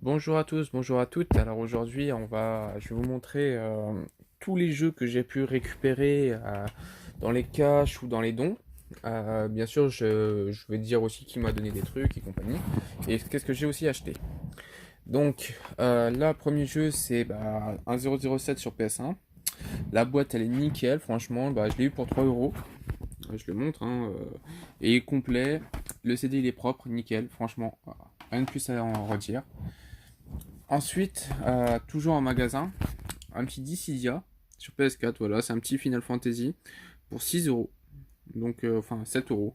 Bonjour à tous, bonjour à toutes. Alors aujourd'hui, je vais vous montrer tous les jeux que j'ai pu récupérer dans les caches ou dans les dons. Bien sûr, je vais dire aussi qui m'a donné des trucs et compagnie. Et qu'est-ce que j'ai aussi acheté. Donc là, premier jeu, c'est un 007 sur PS1. La boîte, elle est nickel, franchement. Je l'ai eu pour 3 euros. Je le montre, hein, et complet. Le CD, il est propre, nickel, franchement. Rien de plus à en redire. Ensuite, toujours en magasin, un petit Dissidia sur PS4, voilà, c'est un petit Final Fantasy pour 6 euros. Donc, enfin, 7 euros.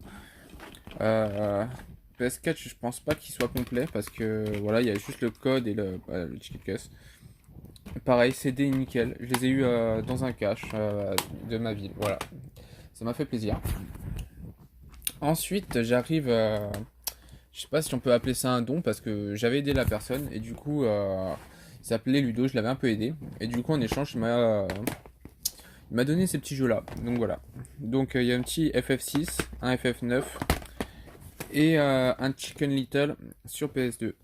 Euh, PS4, je pense pas qu'il soit complet parce que voilà, il y a juste le code et le ticket de caisse. Pareil, CD nickel. Je les ai eu dans un cache de ma ville. Voilà, ça m'a fait plaisir. Ensuite, j'arrive. Je sais pas si on peut appeler ça un don parce que j'avais aidé la personne et du coup, il s'appelait Ludo, je l'avais un peu aidé. Et du coup, en échange, il m'a donné ces petits jeux-là. Donc voilà. Donc il y a un petit FF6, un FF9 et un Chicken Little sur PS2.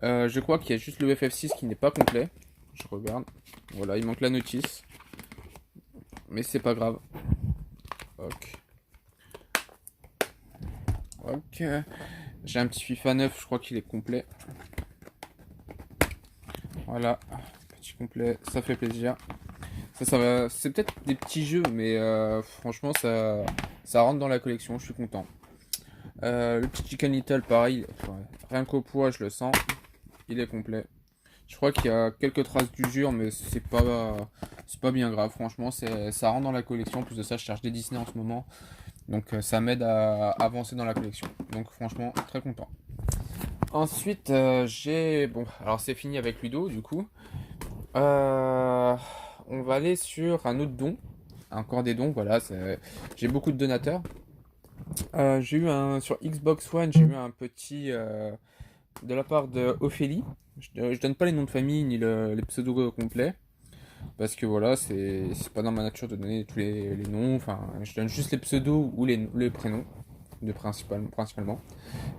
Je crois qu'il y a juste le FF6 qui n'est pas complet. Je regarde. Voilà, il manque la notice. Mais c'est pas grave. Ok. Ok. J'ai un petit FIFA 9, je crois qu'il est complet. Voilà. Petit complet, ça fait plaisir. Ça va. C'est peut-être des petits jeux, mais franchement, ça rentre dans la collection, je suis content. Le petit Chicken Little, pareil, enfin, rien qu'au poids, je le sens, il est complet. Je crois qu'il y a quelques traces d'usure, mais c'est pas bien grave, franchement, ça rentre dans la collection. En plus de ça, je cherche des Disney en ce moment, donc ça m'aide à avancer dans la collection. Donc franchement, très content. Ensuite, bon, alors c'est fini avec Ludo, du coup. Euh, on va aller sur un autre don. Encore des dons, voilà, j'ai beaucoup de donateurs. J'ai eu sur Xbox One, j'ai eu un petit de la part de Ophélie. Je donne pas les noms de famille ni les pseudos complets parce que voilà, c'est pas dans ma nature de donner tous les noms. Enfin, je donne juste les pseudos ou les prénoms principalement.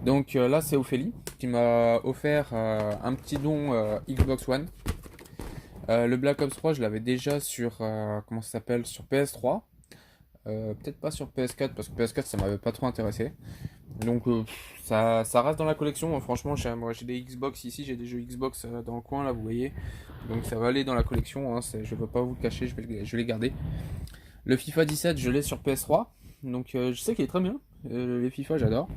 Donc là, c'est Ophélie qui m'a offert un petit don Xbox One. Le Black Ops 3, je l'avais déjà sur comment ça s'appelle, sur PS3. Peut-être pas sur PS4 parce que PS4 ça m'avait pas trop intéressé. Donc ça reste dans la collection, hein. Franchement, moi j'ai des Xbox ici, j'ai des jeux Xbox dans le coin là, vous voyez. Donc ça va aller dans la collection, hein. Je peux pas vous le cacher, je vais les garder. Le FIFA 17, je l'ai sur PS3. Donc je sais qu'il est très bien. Les FIFA, j'adore.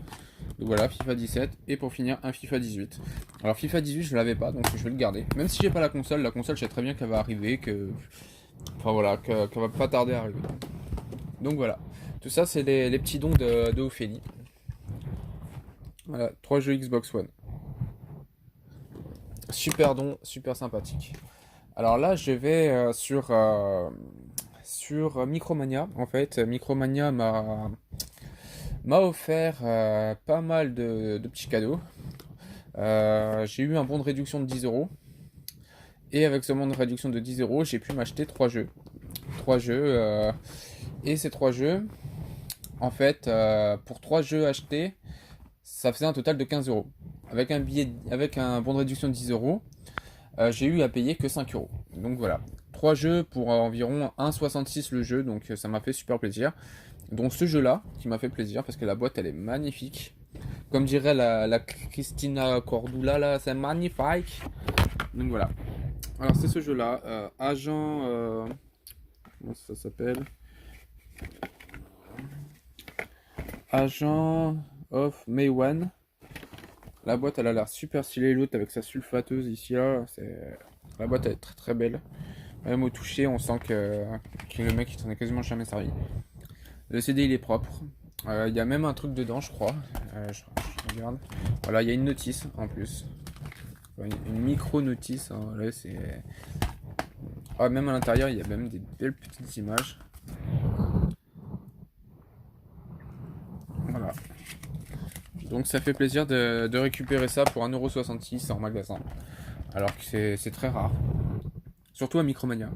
Donc voilà, FIFA 17. Et pour finir, un FIFA 18. Alors FIFA 18, je l'avais pas, donc je vais le garder. Même si j'ai pas la console, je sais très bien qu'elle va arriver, enfin voilà, qu'elle va pas tarder à arriver. Donc voilà. Tout ça, c'est les petits dons de Ophélie. Voilà, 3 jeux Xbox One. Super don, super sympathique. Alors là, je vais sur Micromania. En fait, Micromania m'a offert pas mal de petits cadeaux. J'ai eu un bon de réduction de 10 euros. Et avec ce bon de réduction de 10 euros, j'ai pu m'acheter 3 jeux. 3 jeux. Et ces 3 jeux, en fait, pour 3 jeux achetés, ça faisait un total de 15 euros. Avec un bon de réduction de 10 euros, j'ai eu à payer que 5 euros. Donc voilà. 3 jeux pour environ 1,66 le jeu, donc ça m'a fait super plaisir. Donc ce jeu-là, qui m'a fait plaisir, parce que la boîte elle est magnifique. Comme dirait la Christina Cordula, là, c'est magnifique. Donc voilà. Alors c'est ce jeu-là, Agent... comment ça s'appelle? Agent of Maywan. La boîte elle a l'air super stylée, l'autre avec sa sulfateuse ici là, la boîte elle est très très belle. Même au toucher, on sent que le mec il s'en est quasiment jamais servi. Le CD il est propre. Il y a même un truc dedans, je crois. Je regarde. Voilà, il y a une notice en plus. Enfin, une micro notice. Hein. Là, même à l'intérieur, il y a même des belles petites images. Voilà. Donc ça fait plaisir de récupérer ça pour 1,66€ en magasin. Alors que c'est très rare. Surtout à Micromania.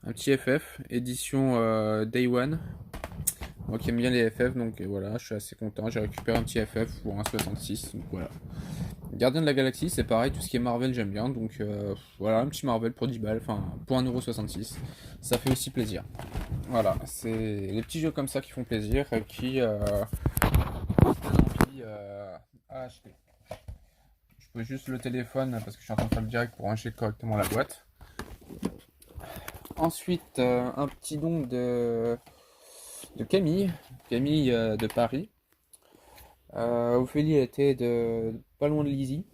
Un petit FF, édition Day One. Moi qui aime bien les FF, donc voilà, je suis assez content. J'ai récupéré un petit FF pour 1,66€, donc voilà. Gardien de la Galaxie, c'est pareil, tout ce qui est Marvel, j'aime bien. Donc voilà, un petit Marvel pour 10 balles, enfin pour 1,66€. Ça fait aussi plaisir. Voilà, c'est les petits jeux comme ça qui font plaisir et qui donnent envie à acheter. Je pose juste le téléphone parce que je suis en train de faire le direct pour ranger correctement la boîte. Ensuite, un petit don de Camille. Camille de Paris. Ophélie était pas loin de Lizzie.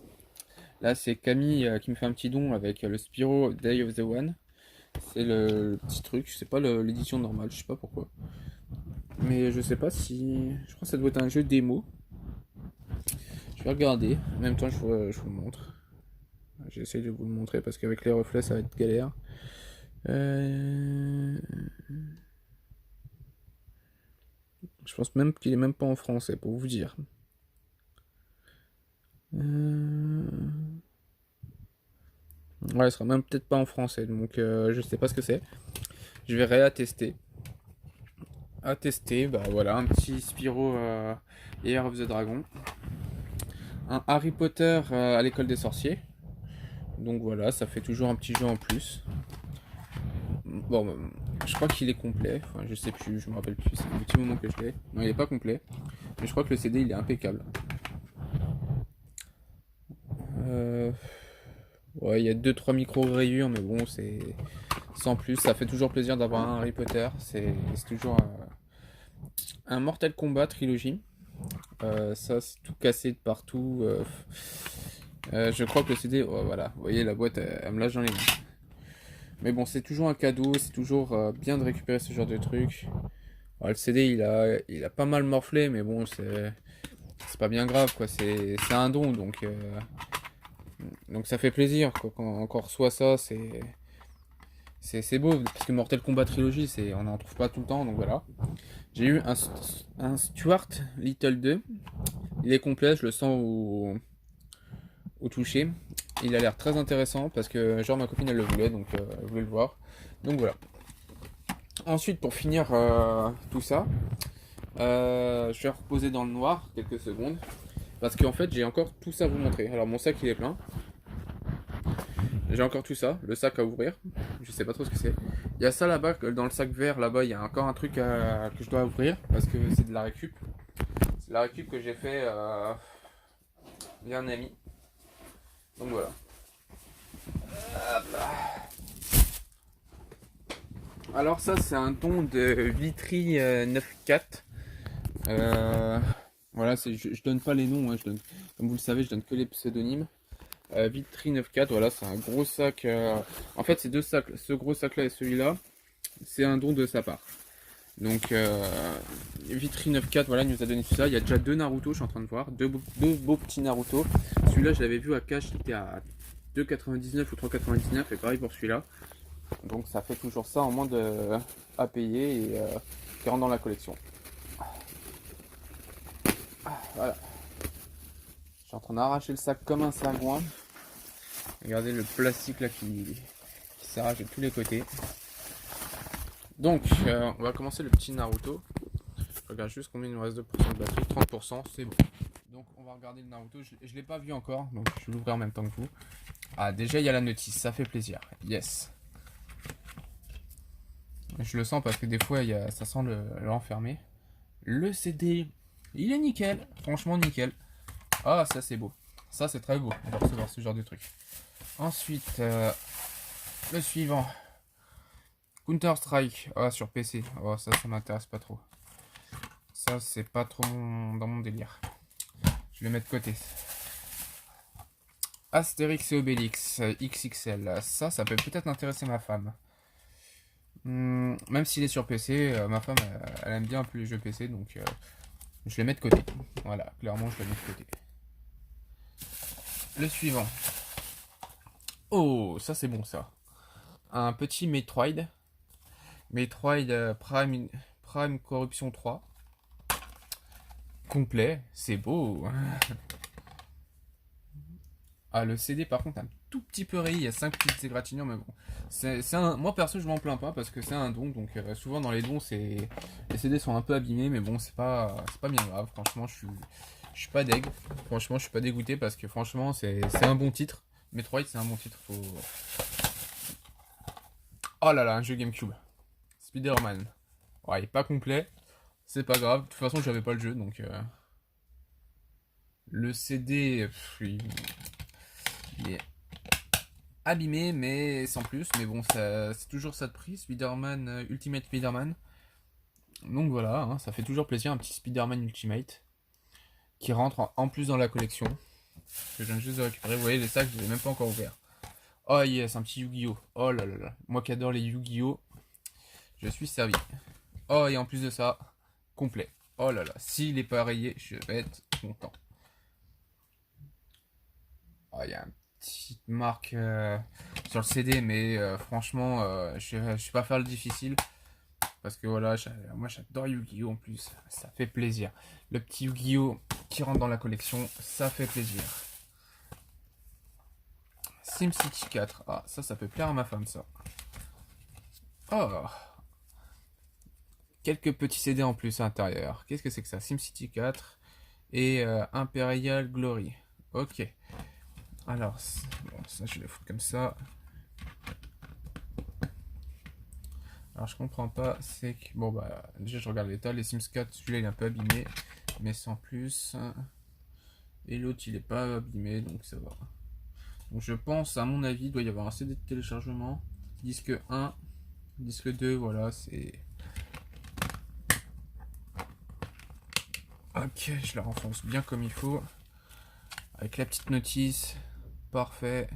Là, c'est Camille qui me fait un petit don avec le Spyro Day of the One. C'est le petit truc, c'est pas l'édition normale, je sais pas pourquoi. Mais je sais pas si. Je crois que ça doit être un jeu démo. Je vais regarder. En même temps, je vous le montre. J'essaie de vous le montrer parce qu'avec les reflets, ça va être galère. Je pense même qu'il est même pas en français, pour vous dire. Ouais, il sera même peut-être pas en français, donc je sais pas ce que c'est. Je vais réattester. À tester, bah voilà, un petit Spyro Year of the Dragon. Un Harry Potter à l'école des sorciers. Donc voilà, ça fait toujours un petit jeu en plus. Bon, je crois qu'il est complet. Enfin, je sais plus, je me rappelle plus. C'est un petit moment que je l'ai. Non, il est pas complet. Mais je crois que le CD il est impeccable. Ouais, il y a 2-3 micro-rayures, mais bon, c'est sans plus. Ça fait toujours plaisir d'avoir un Harry Potter. C'est toujours un Mortal Kombat trilogie. Ça, c'est tout cassé de partout. Je crois que le CD, oh, voilà, vous voyez, la boîte, elle me lâche dans les mains. Mais bon, c'est toujours un cadeau, c'est toujours bien de récupérer ce genre de truc. Alors, le CD, il a pas mal morflé, mais bon, c'est pas bien grave, quoi. C'est un don, donc ça fait plaisir, quoi. Quand on reçoit ça, c'est beau, parce que Mortal Kombat Trilogy, on n'en trouve pas tout le temps, donc voilà. J'ai eu un Stuart Little 2. Il est complet, je le sens au toucher. Il a l'air très intéressant parce que genre ma copine elle le voulait, donc elle voulait le voir. Donc voilà. Ensuite pour finir tout ça, je vais reposer dans le noir quelques secondes. Parce qu'en fait j'ai encore tout ça à vous montrer. Alors mon sac il est plein. J'ai encore tout ça, le sac à ouvrir. Je sais pas trop ce que c'est. Il y a ça là-bas, dans le sac vert là-bas, il y a encore un truc que je dois ouvrir parce que c'est de la récup. C'est de la récup que j'ai fait via un ami. Donc voilà. Alors ça c'est un don de Vitry 94. Voilà, je donne pas les noms, hein, comme vous le savez, je donne que les pseudonymes. Vitry 94, voilà, c'est un gros sac. En fait, c'est deux sacs, ce gros sac là et celui-là, c'est un don de sa part. Donc Vitry 94, voilà, il nous a donné tout ça. Il y a déjà deux Naruto, je suis en train de voir, deux beaux petits Naruto. Celui-là, je l'avais vu à cash, il était à 2,99 ou 3,99 et pareil pour celui-là. Donc ça fait toujours ça en moins à payer et qui rentre dans la collection. Voilà. Je suis en train d'arracher le sac comme un sagouin. Regardez le plastique là qui s'arrache de tous les côtés. Donc on va commencer le petit Naruto. Je regarde juste combien il nous reste de pourcents de batterie. 30%, c'est bon. Donc on va regarder le Naruto. Je l'ai pas vu encore, donc je vais l'ouvrir en même temps que vous. Ah déjà il y a la notice, ça fait plaisir. Yes. Je le sens parce que des fois ça sent l'enfermer. Le CD, il est nickel, franchement nickel. Ah ça c'est beau, ça c'est très beau de recevoir ce genre de truc. Ensuite, le suivant, Counter Strike, sur PC. Oh ça m'intéresse pas trop. Ça c'est pas trop dans mon délire. Je vais le mettre de côté. Astérix et Obélix XXL, ça peut peut-être intéresser ma femme. Même s'il est sur PC, ma femme elle aime bien un peu les jeux PC, donc je les mets de côté. Voilà, clairement je les mets de côté. Le suivant. Oh, ça c'est bon ça. Un petit Metroid. Metroid Prime Corruption 3. Complet, c'est beau. Ah, le CD par contre un tout petit peu rayé, il y a 5 petites égratignures, mais bon. Moi perso je m'en plains pas parce que c'est un don, donc souvent dans les dons les CD sont un peu abîmés, mais bon c'est pas bien grave, franchement je Je suis pas deg. Franchement, je suis pas dégoûté parce que franchement, c'est un bon titre. Metroid, c'est un bon titre. Oh là là, un jeu GameCube. Spider-Man. Ouais, il est pas complet. C'est pas grave. De toute façon, j'avais pas le jeu, donc... Le CD, il est abîmé, mais sans plus. Mais bon, c'est toujours ça de prix. Spider-Man, Ultimate Spider-Man. Donc voilà, hein, ça fait toujours plaisir, un petit Spider-Man Ultimate qui rentre en plus dans la collection. Que je viens juste de récupérer. Vous voyez, les sacs, je les ai même pas encore ouverts. Oh yes, un petit Yu-Gi-Oh! Oh là là là. Moi qui adore les Yu-Gi-Oh! Je suis servi. Oh, et en plus de ça, complet. Oh là là, s'il est pas rayé, je vais être content. Oh, il y a une petite marque sur le CD, mais franchement, je vais pas faire le difficile. Parce que voilà, moi j'adore Yu-Gi-Oh! En plus, ça fait plaisir. Le petit Yu-Gi-Oh! Qui rentre dans la collection, ça fait plaisir. SimCity 4, ah ça peut plaire à ma femme ça. Oh, quelques petits CD en plus à l'intérieur. Qu'est-ce que c'est que ça? SimCity 4 et Imperial Glory. Ok. Alors, bon, ça je vais foutre comme ça. Alors je comprends pas, c'est que... Bon bah, déjà je regarde l'état, les Sims 4, celui-là il est un peu abîmé, mais sans plus. Et l'autre il est pas abîmé, donc ça va. Donc je pense, à mon avis, il doit y avoir un CD de téléchargement. Disque 1, disque 2, voilà, c'est... Ok, je la renfonce bien comme il faut. Avec la petite notice. Parfait.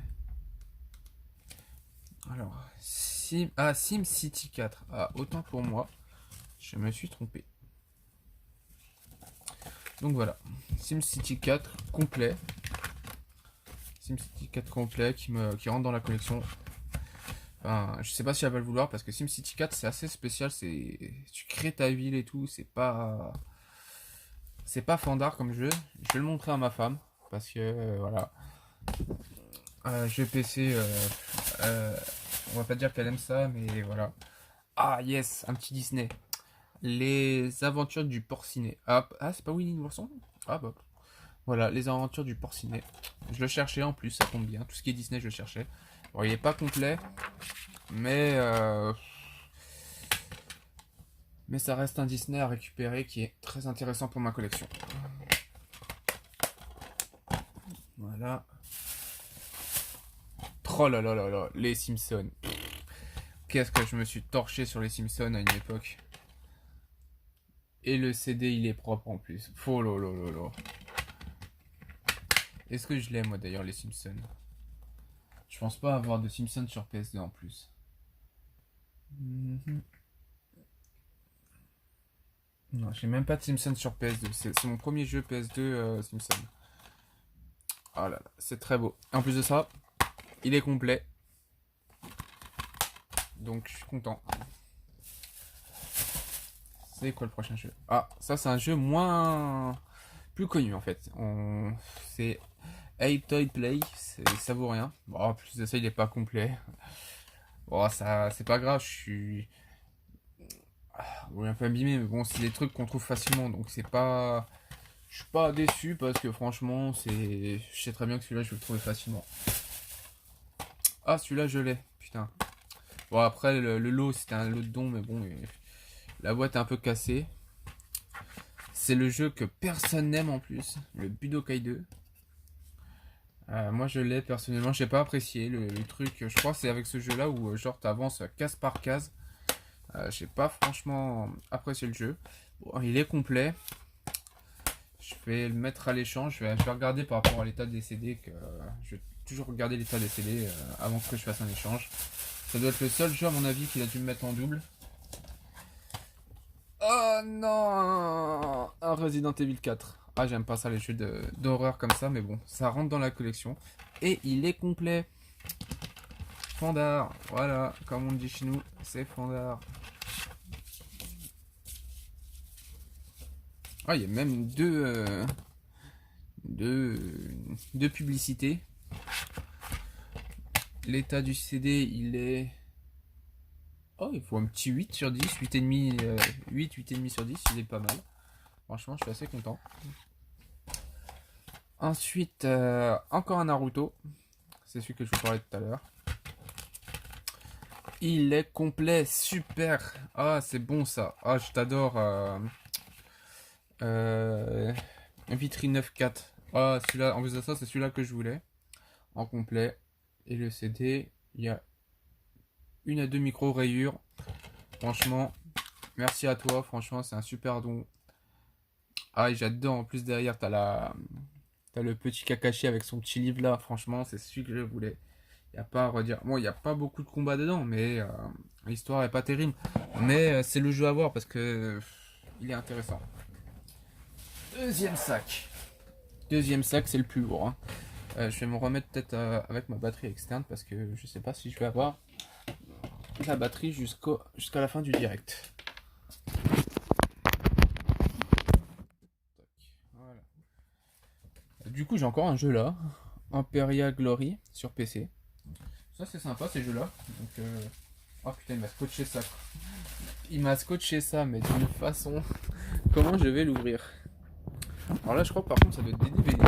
Alors, SimCity 4. Ah, autant pour moi. Je me suis trompé. Donc voilà. SimCity 4 complet. SimCity 4 complet qui rentre dans la collection. Enfin, je sais pas si elle va le vouloir parce que SimCity 4 c'est assez spécial. Tu crées ta ville et tout. C'est pas fandard comme jeu. Je vais le montrer à ma femme parce que voilà. Jeu PC. On va pas dire qu'elle aime ça, mais voilà. Ah yes, un petit Disney. Les aventures du porcinet. Ah, c'est pas Winnie l'ourson? Ah bah. Voilà, les aventures du porcinet. Je le cherchais en plus, ça tombe bien. Tout ce qui est Disney, je le cherchais. Bon, il est pas complet, mais mais ça reste un Disney à récupérer qui est très intéressant pour ma collection. Voilà. Oh là là là là, les Simpsons. Qu'est-ce que je me suis torché sur les Simpsons à une époque. Et le CD, il est propre en plus. Oh là là là là. Est-ce que je l'aime, moi, d'ailleurs, les Simpsons? Je pense pas avoir de Simpsons sur PS2 en plus. Non, j'ai même pas de Simpsons sur PS2. C'est mon premier jeu PS2 Simpsons. Oh là là, c'est très beau. Et en plus de ça, il est complet. Donc, je suis content. C'est quoi le prochain jeu? Ah, ça, c'est un jeu plus connu en fait. C'est Ape Toy Play, ça vaut rien. Bon, en plus de ça, il est pas complet. Bon, ça, c'est pas grave, je suis. Oui, un peu abîmé, mais bon, c'est des trucs qu'on trouve facilement, donc c'est pas. Je suis pas déçu parce que franchement, je sais très bien que celui-là, je vais le trouver facilement. Ah, celui-là, je l'ai, putain. Bon, après, le lot, c'était un lot de dons, mais bon, la boîte est un peu cassée. C'est le jeu que personne n'aime en plus, le Budokai 2. Moi je l'ai personnellement, j'ai pas apprécié le truc. Je crois que c'est avec ce jeu là où genre t'avances case par case. J'ai pas franchement apprécié le jeu. Bon, il est complet. Je vais le mettre à l'échange. Je vais regarder par rapport à l'état des CD. Je vais toujours regarder l'état des CD avant que je fasse un échange. Ça doit être le seul jeu à mon avis qu'il a dû me mettre en double. Oh non, un Resident Evil 4. Ah, j'aime pas ça les jeux d'horreur comme ça, mais bon, ça rentre dans la collection. Et il est complet. Fandard, voilà, comme on dit chez nous, c'est Fandard. Ah, il y a même deux publicités. L'état du CD, il est... Oh, il faut un petit 8 sur 10, 8,5, 8,5 sur 10, il est pas mal. Franchement, je suis assez content. Ensuite, encore un Naruto. C'est celui que je vous parlais tout à l'heure. Il est complet, super. Ah, c'est bon ça. Ah, je t'adore. Euh, Vitrine 9.4. Ah, celui-là, en plus de ça, c'est celui-là que je voulais. En complet. Et le CD, il y a une à deux micros rayures. Franchement, merci à toi. Franchement, c'est un super don. Ah, et j'adore. En plus, derrière, t'as le petit Kakashi avec son petit livre là. Franchement, c'est celui que je voulais. Il n'y a pas à redire. Bon, il n'y a pas beaucoup de combats dedans, mais l'histoire est pas terrible. Mais c'est le jeu à voir parce que il est intéressant. Deuxième sac. Deuxième sac, c'est le plus lourd, hein. Je vais me remettre peut-être avec ma batterie externe parce que je sais pas si je vais avoir la batterie jusqu'à la fin du direct. Voilà. Du coup, j'ai encore un jeu là, Imperial Glory sur PC. Ça, c'est sympa ces jeux-là. Donc, oh putain, il m'a scotché ça. Il m'a scotché ça, mais d'une façon. Comment je vais l'ouvrir? Alors là, je crois que par contre, ça doit être des DVD.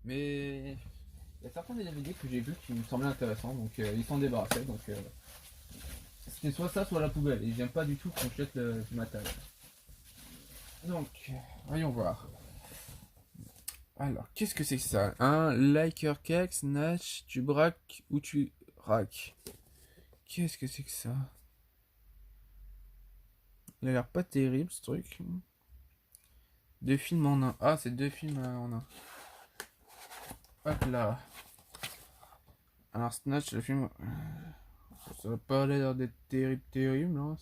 Mais il y a certains des DVD que j'ai vus qui me semblaient intéressants, donc ils s'en débarrassaient. Donc c'était soit ça, soit la poubelle. Et j'aime pas du tout qu'on jette le matériel. Donc, voyons voir. Alors, qu'est-ce que c'est que ça? Un liker cake, snatch, tu braques ou tu raques? Qu'est-ce que c'est que ça? Il a l'air pas terrible ce truc. Deux films en un. Ah, c'est deux films en un. Hop là. Alors, Snatch, le film. Ça n'a pas l'air d'être terrible, terrible, hein.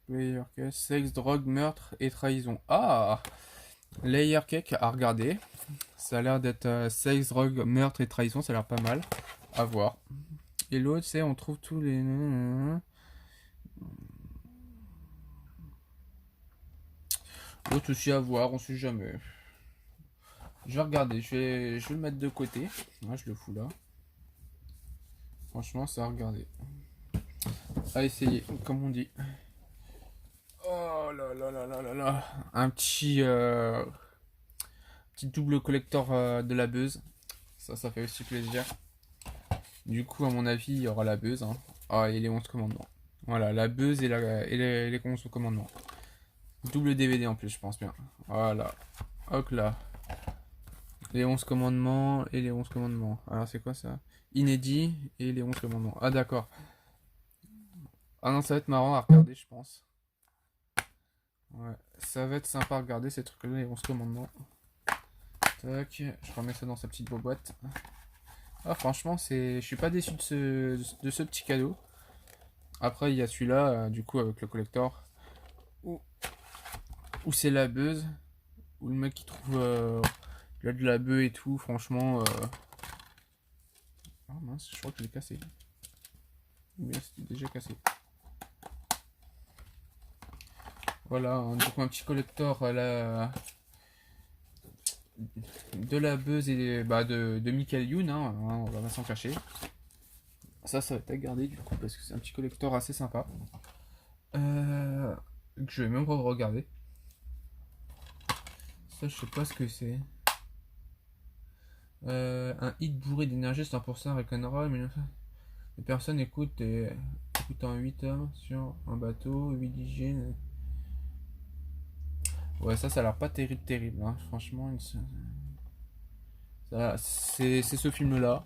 Layer Cake, sexe, drogue, meurtre et trahison. Ah! Layer Cake à regarder. Ça a l'air d'être sexe, drogue, meurtre et trahison. Ça a l'air pas mal. À voir. Et l'autre, c'est on trouve tous les. L'autre aussi à voir, on sait jamais. Je vais regarder, je vais le mettre de côté. Là, je le fous là. Franchement, ça à regarder. À essayer, comme on dit. Oh là là là là là là. Un petit double collector de la Buzz. Ça fait aussi plaisir. Du coup, à mon avis, il y aura la Buzz, hein. Ah, et les 11 commandements. Voilà, la Buzz et les 11 commandements. Double DVD en plus, je pense bien. Voilà. Hop là. Les 11 commandements et les 11 commandements. Alors, c'est quoi ça? Inédit et les 11 commandements. Ah, d'accord. Ah non, ça va être marrant à regarder, je pense. Ouais, ça va être sympa à regarder ces trucs-là, les 11 commandements. Tac, je remets ça dans sa petite boîte. Ah, franchement, je suis pas déçu de ce petit cadeau. Après, il y a celui-là, du coup, avec le collector, où, où c'est la buzz, où le mec qui trouve il a de la bœuf et tout, franchement. Oh mince, je crois qu'il est cassé. Ou bien c'était déjà cassé. Voilà, donc un petit collector de la buzz et bah, de Michael Youn, hein, on va s'en cacher. Ça va être à garder du coup parce que c'est un petit collector assez sympa. Que je vais même regarder. Ça, je sais pas ce que c'est. Un hit bourré d'énergie 100% avec un rôle. Les personnes écoutent en 8 heures sur un bateau, 8 d'hygiène. Ouais, ça a l'air pas terrible, terrible, hein. Franchement, c'est ce film-là.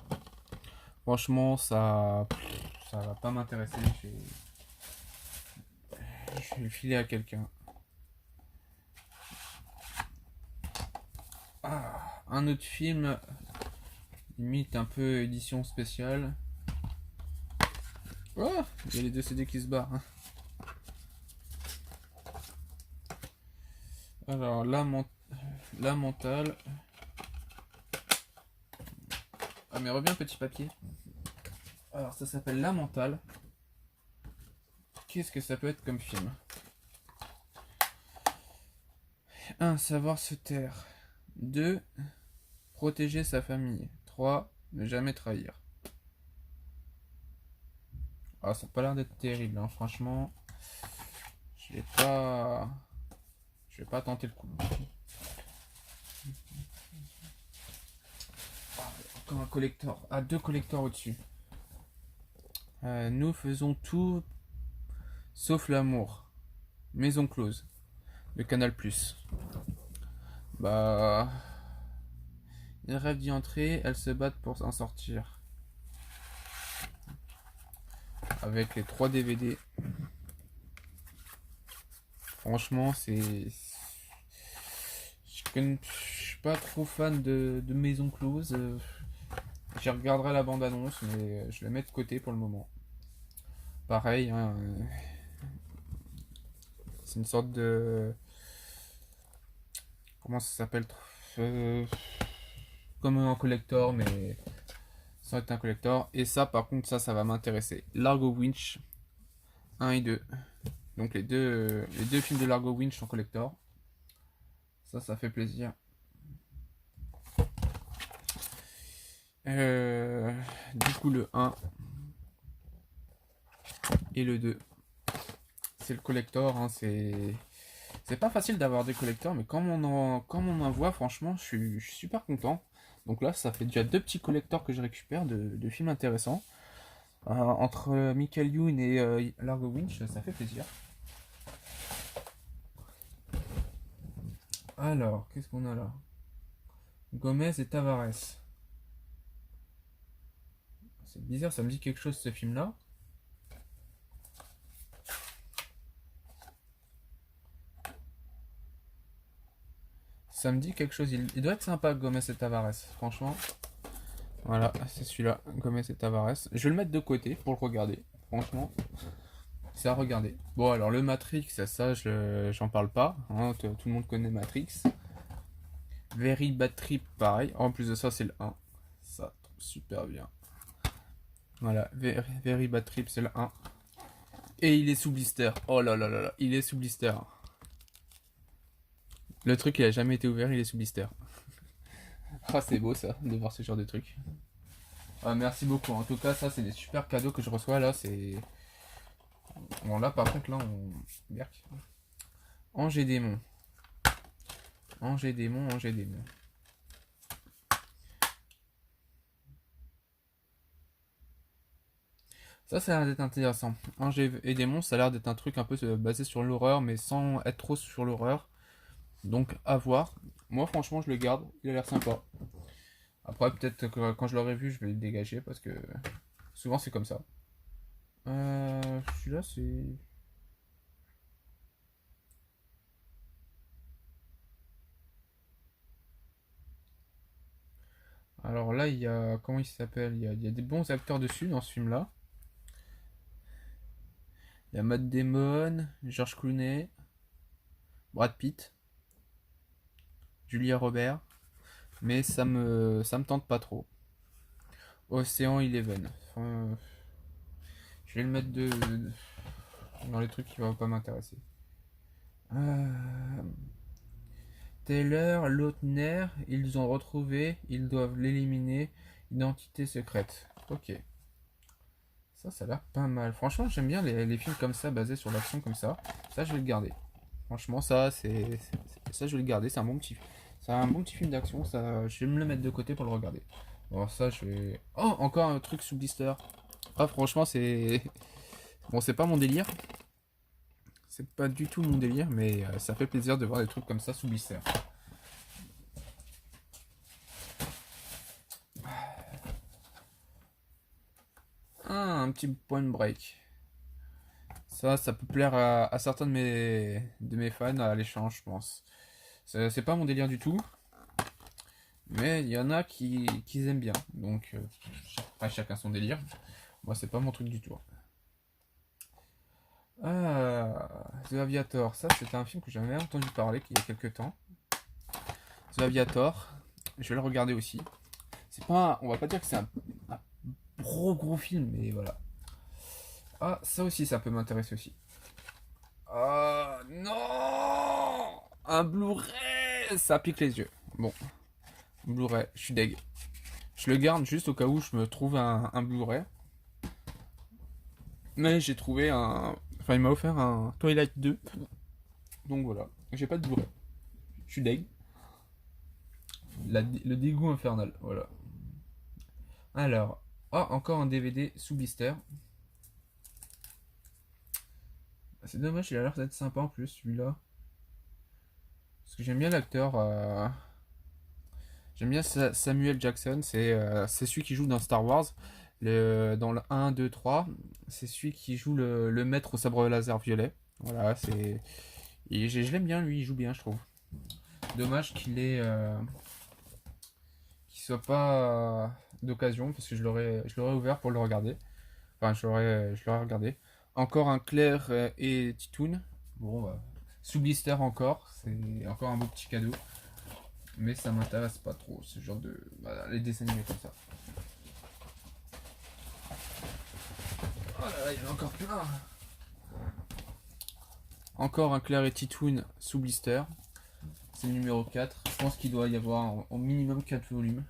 Franchement, ça va pas m'intéresser. Je vais le filer à quelqu'un. Ah, un autre film, limite un peu édition spéciale. Oh, il y a les deux CD qui se barrent, hein. Alors, la mentale. Ah, mais reviens, petit papier. Alors, ça s'appelle La mentale. Qu'est-ce que ça peut être comme film? 1. Savoir se taire. 2. Protéger sa famille. 3. Ne jamais trahir. Ah, ça n'a pas l'air d'être terrible, hein. Franchement, je l'ai pas. Je vais pas tenter le coup. Encore un collector. Ah, deux collectors au-dessus. Nous faisons tout sauf l'amour. Maison close. De Canal+. Bah... Ils rêvent d'y entrer, elles se battent pour en sortir. Avec les 3 DVD. Franchement, c'est... Je suis pas trop fan de Maison Close. J'y regarderai la bande-annonce, mais je la mets de côté pour le moment. Pareil, hein, c'est une sorte de... Comment ça s'appelle? Euh, Comme un collector, mais sans être un collector. Et ça, par contre, ça va m'intéresser. Largo Winch 1 et 2. Donc les deux films de Largo Winch en collector. Ça fait plaisir. Du coup, le 1 et le 2. C'est le collector, hein, c'est pas facile d'avoir des collectors, mais comme on en voit, franchement, je suis super content. Donc là, ça fait déjà 2 petits collectors que je récupère de films intéressants. Entre Michael Youn et Largo Winch, ça fait plaisir. Alors, qu'est-ce qu'on a là? Gomez et Tavares. C'est bizarre, ça me dit quelque chose ce film-là. Ça me dit quelque chose. Il doit être sympa, Gomez et Tavares, franchement. Voilà, c'est celui-là, Gomez et Tavares. Je vais le mettre de côté pour le regarder. Franchement, c'est à regarder. Bon, alors le Matrix, ça, j'en parle pas. Hein, tout le monde connaît Matrix. Very Bad Trip, pareil. En plus de ça, c'est le 1. Ça, super bien. Voilà, Very Bad Trip, c'est le 1. Et il est sous blister. Oh là là là là, il est sous blister. Le truc, il a jamais été ouvert, il est sous blister. Ah, c'est beau ça, de voir ce genre de truc. Ah, merci beaucoup. En tout cas, ça, c'est des super cadeaux que je reçois là. C'est. Bon, là, par contre, là, on. Berk. Angers Démon. Angers Démon, Angers Démon. Ça a l'air d'être intéressant. Angers et Démon, ça a l'air d'être un truc un peu basé sur l'horreur, mais sans être trop sur l'horreur. Donc, à voir. Moi, franchement, je le garde. Il a l'air sympa. Après, peut-être que quand je l'aurai vu, je vais le dégager parce que souvent, c'est comme ça. Celui-là, c'est. Alors là, il y a. Comment il s'appelle? Il y a des bons acteurs dessus dans ce film-là. Il y a Matt Damon, George Clooney, Brad Pitt, Julia Roberts. Mais ça me tente pas trop. Océan Eleven. Je vais le mettre dans les trucs qui vont pas m'intéresser. Euh, Taylor, Lautner, ils ont retrouvé, ils doivent l'éliminer. Identité secrète. Ok. Ça a l'air pas mal. Franchement, j'aime bien les films comme ça, basés sur l'action comme ça. Ça, je vais le garder. Franchement, ça, ça, je vais le garder. C'est un bon petit film d'action. Ça, je vais me le mettre de côté pour le regarder. Bon, ça, je vais. Oh, encore un truc sous blister. Ah, franchement, c'est. Bon, c'est pas mon délire. C'est pas du tout mon délire, mais ça fait plaisir de voir des trucs comme ça sous blister. Ah, un petit point break. Ça peut plaire à certains de mes fans à l'échange, je pense. C'est pas mon délire du tout, mais il y en a qui aiment bien. Donc, après, chacun son délire. Moi, c'est pas mon truc du tout. Ah, The Aviator. Ça, c'était un film que j'avais entendu parler il y a quelques temps. The Aviator. Je vais le regarder aussi. C'est pas, on va pas dire que c'est un gros film, mais voilà. Ah, ça aussi, ça peut m'intéresser aussi. Ah, non! Un Blu-ray! Ça pique les yeux. Bon, Blu-ray, je suis deg. Je le garde juste au cas où je me trouve un Blu-ray. Mais j'ai trouvé un. Enfin, il m'a offert un Twilight 2. Donc voilà. J'ai pas de Blu-ray. Je suis deg. Le dégoût infernal, voilà. Alors, oh, encore un DVD sous blister. C'est dommage, il a l'air d'être sympa en plus, celui-là. Parce que j'aime bien l'acteur. J'aime bien Samuel Jackson. C'est celui qui joue dans Star Wars. Dans le 1, 2, 3. C'est celui qui joue le maître au sabre laser violet. Voilà, c'est. Et je l'aime bien, lui, il joue bien, je trouve. Dommage qu'il soit pas d'occasion, parce que je l'aurais ouvert pour le regarder. Enfin, je l'aurais regardé. Encore un Claire et Titoon. Bon, bah, sous blister encore. C'est encore un beau petit cadeau. Mais ça m'intéresse pas trop, ce genre de. Voilà, les dessins animés comme ça. Oh là là, il y en a encore plein. Encore un Claire et Titoon sous blister. C'est le numéro 4. Je pense qu'il doit y avoir au minimum 4 volumes.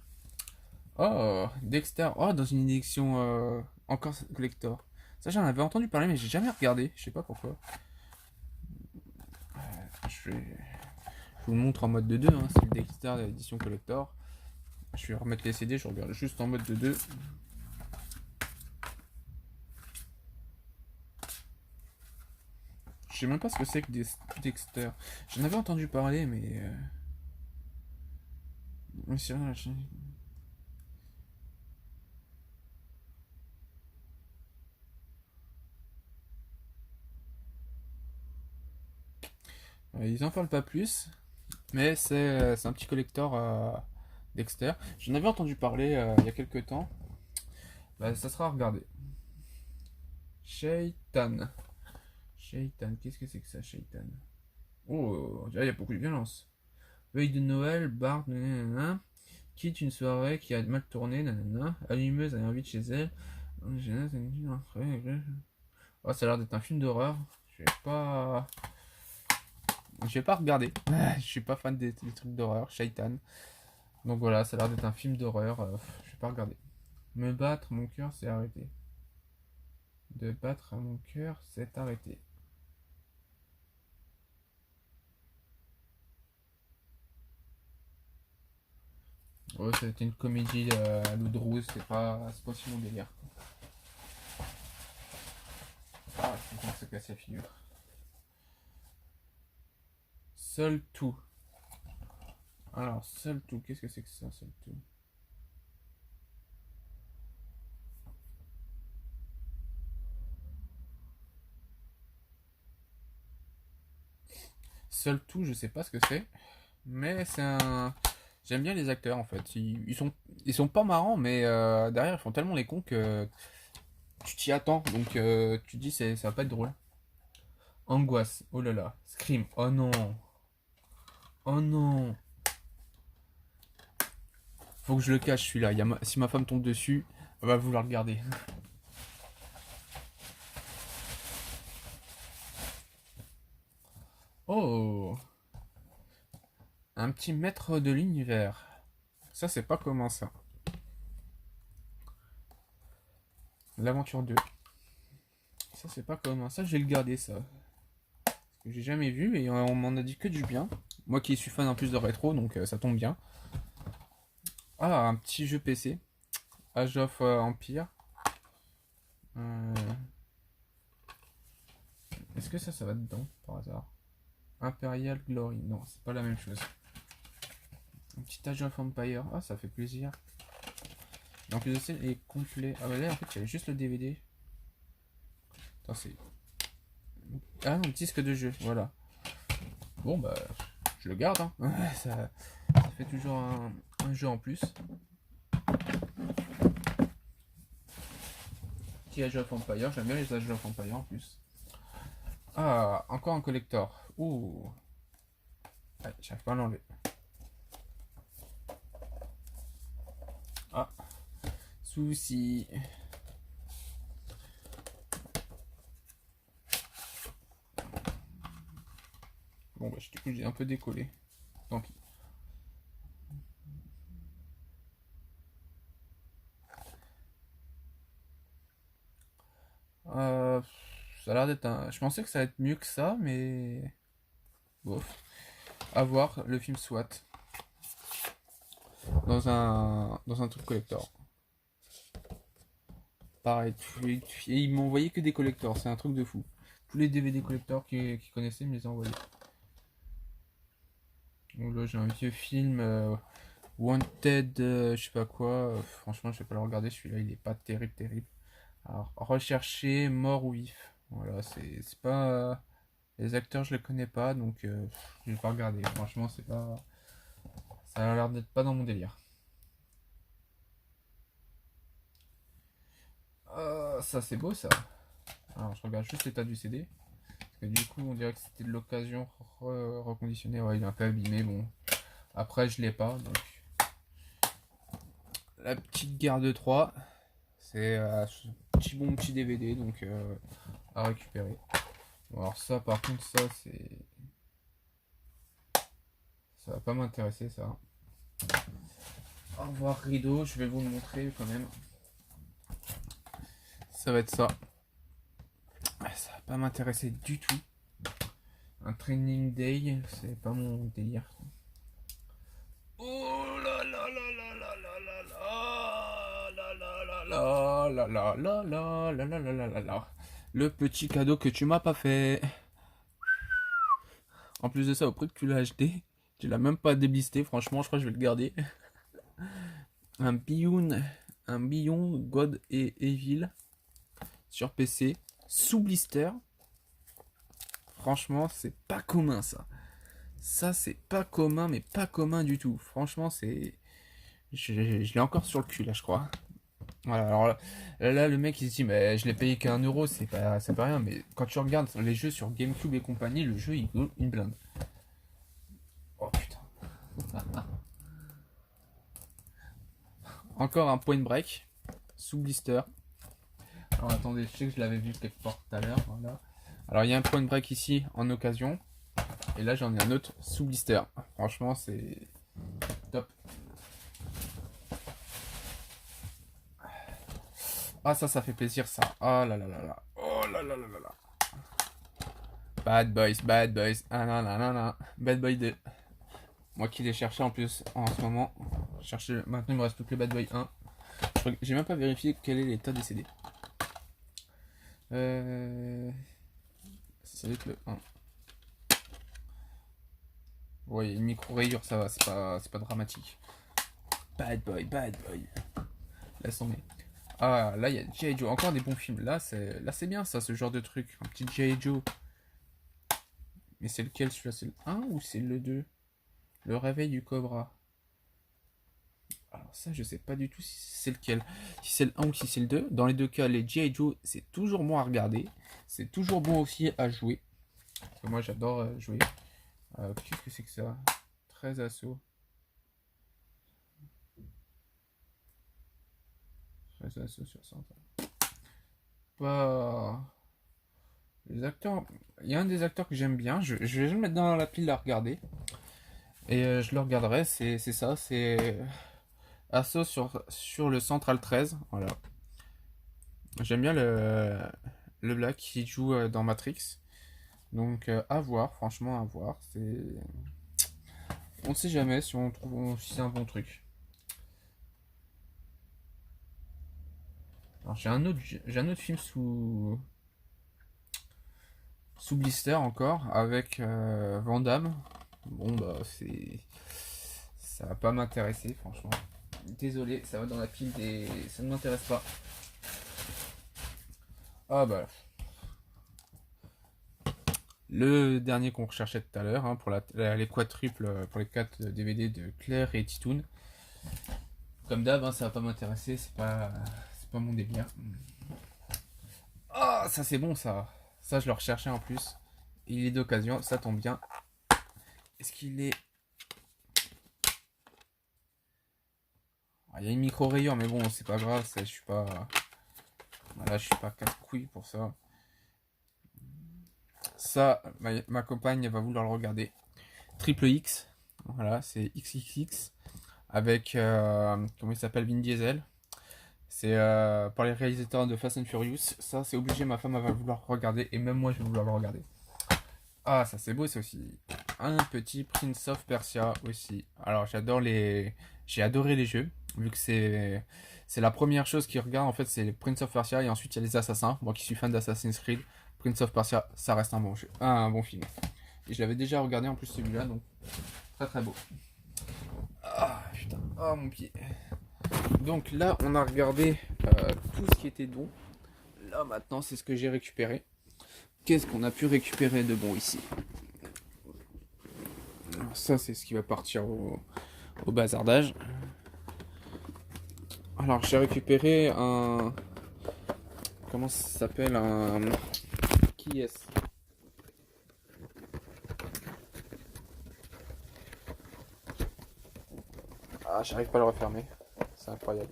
Oh, Dexter. Oh, dans une édition encore collector. Ça, j'en avais entendu parler, mais j'ai jamais regardé. Je sais pas pourquoi. Je vous le montre en mode de 2. Hein. C'est le Dexter de l'édition collector. Je vais remettre les CD. Je regarde juste en mode de 2. Je sais même pas ce que c'est que Dexter. J'en avais entendu parler, mais. Mais c'est rien, ils en parlent pas plus. Mais c'est un petit collector Dexter. J'en avais entendu parler il y a quelques temps. Bah, ça sera à regarder. Shaitan. Shaitan, qu'est-ce que c'est que ça, Shaitan? Oh, il y a beaucoup de violence. Veille de Noël, Bart, nanana, quitte une soirée qui a mal tourné, nanana, allumeuse a envie de chez elle. Oh, ça a l'air d'être un film d'horreur. Je vais pas. Je vais pas regarder. Je suis pas fan des trucs d'horreur. Shaitan. Donc voilà, ça a l'air d'être un film d'horreur. Je vais pas regarder. Me battre, mon cœur s'est arrêté. De battre à mon cœur s'est arrêté. Ouais, c'était une comédie à l'eau de rose, c'est pas si mon délire. Ah, je pense que se casse la figure. Seul tout. Alors, seul tout, qu'est-ce que c'est que ça, seul tout? Seul tout, je sais pas ce que c'est. Mais c'est un. J'aime bien les acteurs en fait. Ils sont pas marrants, mais derrière ils font tellement les cons que tu t'y attends. Donc tu te dis ça va pas être drôle. Angoisse, oh là là. Scream, oh non. Oh non. Faut que je le cache celui-là. Si ma femme tombe dessus, elle va vouloir le garder. Oh, un petit maître de l'univers. Ça c'est pas commun ça. L'aventure 2. Ça c'est pas commun. Ça je vais le garder ça. Que j'ai jamais vu et on m'en a dit que du bien. Moi qui suis fan en plus de rétro, donc ça tombe bien. Ah, un petit jeu PC. Age of Empire. Euh, Est-ce que ça va dedans par hasard? Imperial Glory. Non, c'est pas la même chose. Un petit Age of Empire. Ah, ça fait plaisir. Et en plus de ça, il est complet. Ah, bah là, en fait, il y avait juste le DVD. Attends, c'est. Ah non, disque de jeu. Voilà. Bon, bah, je le garde. Hein. Ça fait toujours un jeu en plus. Petit Age of Empire. J'aime bien les Age of Empire en plus. Ah, encore un collector. Ouh. Ouais, j'arrive pas à l'enlever. Ah, souci. Bon, bah, du coup, j'ai un peu décollé. Tant pis. Ça a l'air d'être un. Je pensais que ça allait être mieux que ça, mais. Bof. À voir le film SWAT dans un truc collector. Pareil, et ils m'ont envoyé que des collectors, c'est un truc de fou. Tous les DVD collectors qui connaissaient me les ont envoyés. Donc là j'ai un vieux film Wanted, je sais pas quoi. Franchement je vais pas le regarder, celui-là il est pas terrible. Alors rechercher mort ou vif. Voilà, c'est pas. Les acteurs je les connais pas donc je vais pas regarder. Franchement c'est pas. Ça a l'air d'être pas dans mon délire. Ça c'est beau ça. Alors je regarde juste l'état du CD. Parce que du coup on dirait que c'était de l'occasion reconditionnée. Ouais il est un peu abîmé bon. Après je l'ai pas donc. La petite guerre de 3. C'est un petit DVD donc à récupérer. Bon, alors ça par contre ça c'est. Ça va pas m'intéresser ça. Au revoir rideau, je vais vous le montrer quand même. Ça va être ça. Ça va pas m'intéresser du tout. Un training day, c'est pas mon délire. Oh là là là là là là là là là là là là là là là là là là là. Le petit cadeau que tu m'as pas fait. En plus de ça, au prix que tu l'as acheté, tu l'as même pas déblisté. Franchement, je crois que je vais le garder. Un Beyond God et Evil sur PC sous blister. Franchement, c'est pas commun ça. Ça, c'est pas commun, mais pas commun du tout. Franchement, c'est. Je l'ai encore sur le cul là, je crois. Voilà, alors là, le mec il se dit, mais je l'ai payé qu'à 1€, c'est pas rien. Mais quand tu regardes les jeux sur GameCube et compagnie, le jeu il vaut une blinde. Oh putain. Encore un Point Break sous blister. Alors attendez, je sais que je l'avais vu quelque part tout à l'heure. Voilà. Alors il y a un Point Break ici en occasion. Et là j'en ai un autre sous blister. Franchement c'est top. Ah ça fait plaisir ça. Oh là là là là. Oh là là là là là. Bad Boys, Bad Boys. Ah non non non non. Bad Boy 2. Moi qui l'ai cherché en plus en ce moment. Maintenant il me reste plus que le Bad Boy 1. J'ai même pas vérifié quel est l'état des CD. Ça va être le 1. Ouais, une micro rayure, ça va, c'est pas dramatique. Bad Boy, Bad Boy. Laisse tomber. Ah, là, il y a G.I. Joe. Encore des bons films. Là, c'est bien, ça, ce genre de truc. Un petit G.I. Joe. Mais c'est lequel, celui-là? C'est le 1 ou c'est le 2? Le réveil du Cobra. Alors ça, je sais pas du tout si c'est lequel. Si c'est le 1 ou si c'est le 2. Dans les deux cas, les G.I. Joe, c'est toujours bon à regarder. C'est toujours bon aussi à jouer. Parce que moi, j'adore jouer. Qu'est-ce que c'est que ça? 13 assauts. 13 assauts sur 100. Pas... Les acteurs... Il y a un des acteurs que j'aime bien. Je vais le mettre dans la pile à regarder. Et je le regarderai. C'est ça. C'est... Assaut sur le Central 13. Voilà. J'aime bien le Black qui joue dans Matrix. Donc à voir. Franchement à voir. C'est... On ne sait jamais si on trouve si c'est un bon truc. Alors j'ai un autre film sous blister encore avec Van Damme. Bon bah ça va pas m'intéresser franchement. Désolé, ça va dans la pile des. Ça ne m'intéresse pas. Ah bah. Le dernier qu'on recherchait tout à l'heure hein, pour les quadruples, pour les 4 DVD de Claire et Titoon. Comme d'hab, hein, ça va pas m'intéresser, c'est pas mon délire. Ah, ça c'est bon ça. Ça je le recherchais en plus. Il est d'occasion, ça tombe bien. Est-ce qu'il est... Il y a une micro rayure mais bon c'est pas grave, je suis pas... Voilà, je suis pas casse-couille pour ça. Ça, ma compagne va vouloir le regarder. Triple X, voilà, c'est XXX. Avec, comment il s'appelle, Vin Diesel. C'est par les réalisateurs de Fast and Furious. Ça, c'est obligé, ma femme va vouloir regarder. Et même moi, je vais vouloir le regarder. Ah, ça c'est beau, ça aussi. un petit Prince of Persia aussi. Alors j'ai adoré les jeux, vu que c'est la première chose qu'ils regardent en fait, c'est les Prince of Persia et ensuite il y a les assassins. Moi qui suis fan d'Assassin's Creed, Prince of Persia, ça reste un bon jeu, un bon film. Et je l'avais déjà regardé en plus celui-là, donc très très beau. Ah putain, oh mon pied. Donc là on a regardé tout ce qui était don. Là maintenant c'est ce que j'ai récupéré. Qu'est-ce qu'on a pu récupérer de bon ici? Alors ça c'est ce qui va partir au bazardage. Alors j'ai récupéré un... Comment ça s'appelle? Un... Qui est-ce? Ah, j'arrive pas à le refermer. C'est incroyable.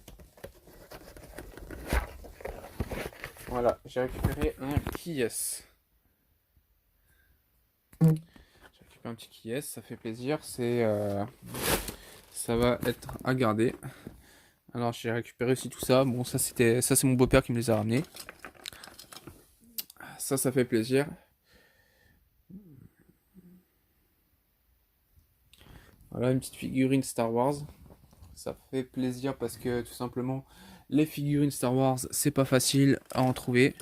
Voilà, j'ai récupéré un qui est-ce. J'ai récupéré un petit qui est-ce, ça fait plaisir. Ça va être à garder. Alors j'ai récupéré aussi tout ça. Bon, ça c'est mon beau-père qui me les a ramenés. Ça fait plaisir. Voilà une petite figurine Star Wars. Ça fait plaisir parce que tout simplement les figurines Star Wars c'est pas facile à en trouver.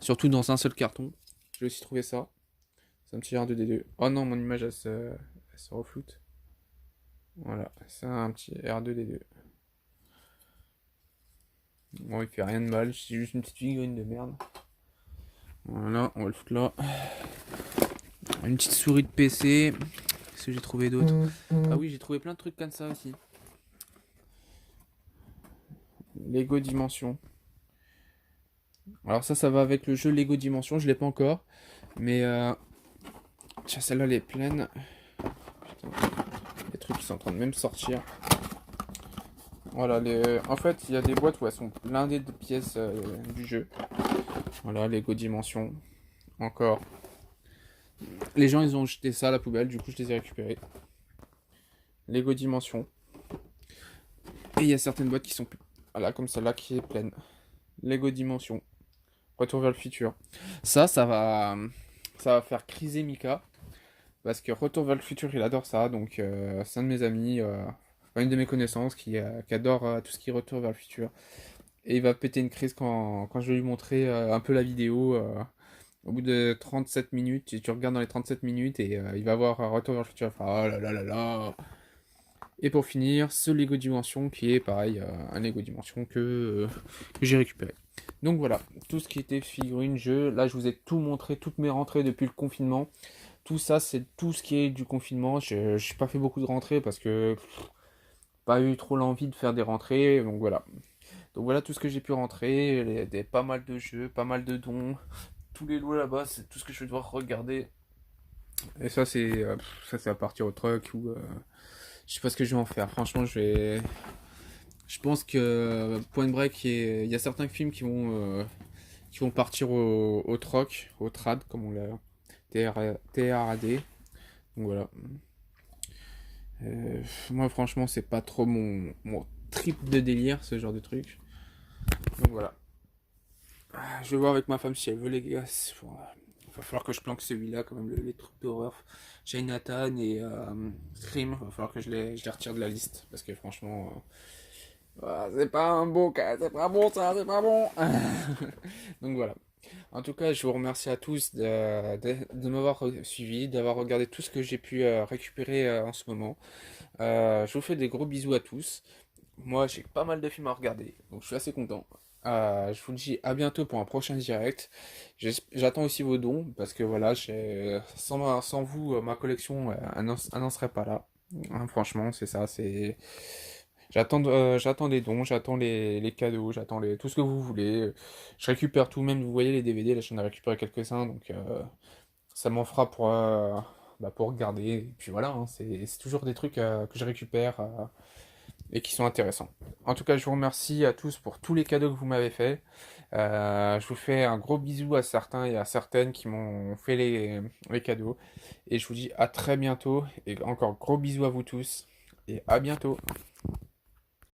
Surtout dans un seul carton. J'ai aussi trouvé ça. C'est un petit R2D2. Oh non, mon image elle se refloute. Voilà, c'est un petit R2D2. Bon, il fait rien de mal, c'est juste une petite figurine de merde. Voilà, on va le foutre là. Une petite souris de PC. Qu'est-ce que j'ai trouvé d'autre? Ah oui, j'ai trouvé plein de trucs comme ça aussi. Lego Dimension. Alors ça va avec le jeu Lego Dimension, je l'ai pas encore. Mais tiens, celle-là elle est pleine. Putain, les trucs qui sont en train de même sortir. Voilà, en fait il y a des boîtes où elles sont blindées de pièces du jeu. Voilà, Lego Dimension. Encore. Les gens ils ont jeté ça à la poubelle, du coup je les ai récupérés. Lego Dimension. Et il y a certaines boîtes qui sont voilà, comme celle-là qui est pleine. Lego Dimension. Retour vers le futur. Ça va faire criser Mika. Parce que Retour vers le futur, il adore ça. Donc c'est un de mes amis, une de mes connaissances qui adore tout ce qui est Retour vers le futur. Et il va péter une crise quand je vais lui montrer un peu la vidéo. Au bout de 37 minutes, tu regardes dans les 37 minutes et il va voir Retour vers le futur. Il va faire, oh là là là là. Et pour finir, ce Lego Dimension qui est pareil, un Lego Dimension que j'ai récupéré. Donc voilà, tout ce qui était figurines, jeux, là je vous ai tout montré, toutes mes rentrées depuis le confinement. Tout ça, c'est tout ce qui est du confinement. Je n'ai pas fait beaucoup de rentrées parce que pas eu trop l'envie de faire des rentrées. Donc voilà. Donc voilà tout ce que j'ai pu rentrer. Pas mal de jeux, pas mal de dons. Tous les lots là-bas, c'est tout ce que je vais devoir regarder. Et ça, c'est à partir au truc ou je sais pas ce que je vais en faire. Franchement, je pense que Point Break, il y a certains films qui vont partir au troc, au trad, comme on l'a. TRAD. Donc voilà. Moi, franchement, c'est pas trop mon trip de délire, ce genre de truc. Donc voilà. Je vais voir avec ma femme si elle veut les gars. Il va falloir que je planque celui-là, quand même, les trucs d'horreur. Chinatown et Scream. Il va falloir que je les retire de la liste. Parce que franchement, c'est pas un beau cas. C'est pas bon ça, c'est pas bon. Donc voilà. En tout cas, je vous remercie à tous de m'avoir suivi, d'avoir regardé tout ce que j'ai pu récupérer en ce moment. Je vous fais des gros bisous à tous. Moi, j'ai pas mal de films à regarder, donc je suis assez content. Je vous dis à bientôt pour un prochain direct. J'attends aussi vos dons, parce que voilà, sans vous, ma collection, elle n'en serait pas là. Hein, franchement, c'est ça, c'est... j'attends des dons, j'attends les cadeaux, tout ce que vous voulez. Je récupère tout, même vous voyez les DVD, là j'en ai récupéré quelques-uns, donc ça m'en fera pour regarder. Et puis voilà, hein, c'est toujours des trucs que je récupère et qui sont intéressants. En tout cas, je vous remercie à tous pour tous les cadeaux que vous m'avez fait. Je vous fais un gros bisou à certains et à certaines qui m'ont fait les cadeaux. Et je vous dis à très bientôt. Et encore gros bisous à vous tous. Et à bientôt.